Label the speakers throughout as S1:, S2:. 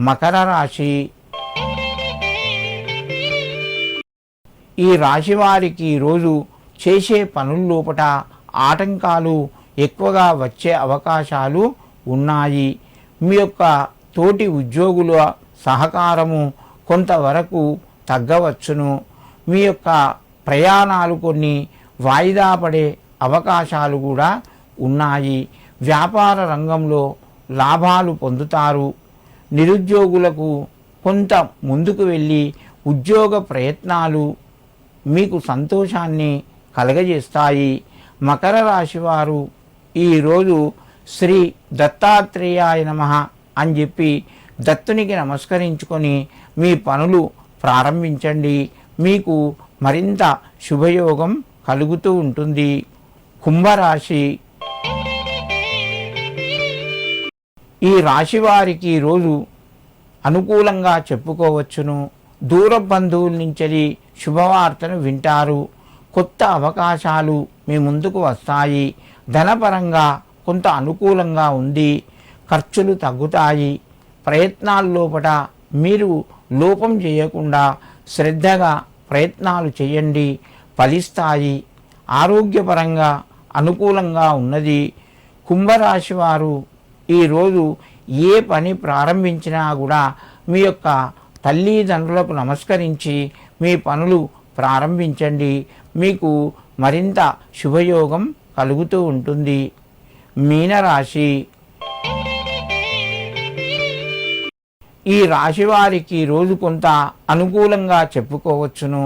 S1: మకర రాశి. ఈ రాశి వారికి ఈరోజు చేసే పనుల లోపట ఆటంకాలు ఎక్కువగా వచ్చే అవకాశాలు ఉన్నాయి. మీ యొక్క తోటి ఉద్యోగుల సహకారము కొంతవరకు తగ్గవచ్చును. మీ యొక్క ప్రయాణాలు కొన్ని వాయిదా పడే అవకాశాలు కూడా ఉన్నాయి. వ్యాపార రంగంలో లాభాలు పొందుతారు. నిరుద్యోగులకు కొంత ముందుకు వెళ్ళి ఉద్యోగ ప్రయత్నాలు మీకు సంతోషాన్ని కలగజేస్తాయి. మకర రాశి వారు ఈరోజు శ్రీ దత్తాత్రేయాయ నమః అని చెప్పి దత్తునికి నమస్కరించుకొని మీ పనులు ప్రారంభించండి. మీకు మరింత శుభయోగం కలుగుతూ ఉంటుంది. కుంభరాశి. ఈ రాశి వారికి రోజు అనుకూలంగా చెప్పుకోవచ్చును. దూర బంధువుల నుంచి శుభవార్తను వింటారు. కొత్త అవకాశాలు మీ ముందుకు వస్తాయి. ధనపరంగా కొంత అనుకూలంగా ఉంది. ఖర్చులు తగ్గుతాయి. ప్రయత్నాల లోపల మీరు లోపం చేయకుండా శ్రద్ధగా ప్రయత్నాలు చేయండి, ఫలిస్తాయి. ఆరోగ్యపరంగా అనుకూలంగా ఉన్నది. కుంభరాశి వారు ఈరోజు ఏ పని ప్రారంభించినా కూడా మీ యొక్క తల్లిదండ్రులకు నమస్కరించి మీ పనులు ప్రారంభించండి. మీకు మరింత శుభయోగం కలుగుతూ ఉంటుంది. మీనరాశి. ఈ రాశి వారికి రోజు కొంత అనుకూలంగా చెప్పుకోవచ్చును.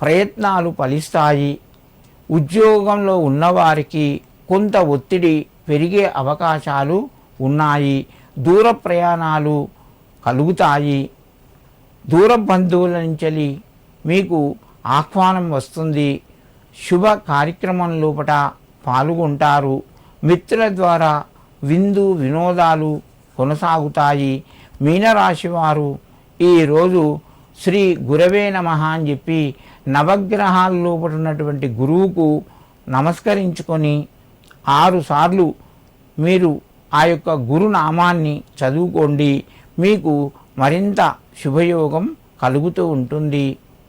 S1: ప్రయత్నాలు ఫలిస్తాయి. ఉద్యోగంలో ఉన్నవారికి కొంత ఒత్తిడి పెరిగే అవకాశాలు ఉన్నాయి. దూర ప్రయాణాలు కలుగుతాయి. దూర బంధువుల నుంచి మీకు ఆహ్వానం వస్తుంది. శుభ కార్యక్రమం లోపల పాల్గొంటారు. మిత్రుల ద్వారా విందు వినోదాలు కొనసాగుతాయి. మీనరాశి వారు ఈరోజు శ్రీ గురవే నమః అని చెప్పి నవగ్రహాల లోపల ఉన్నటువంటి గురువుకు నమస్కరించుకొని 6 సార్లు మీరు ఆ యొక్క గురునామాన్ని చదువుకోండి. మీకు మరింత శుభయోగం కలుగుతూ ఉంటుంది.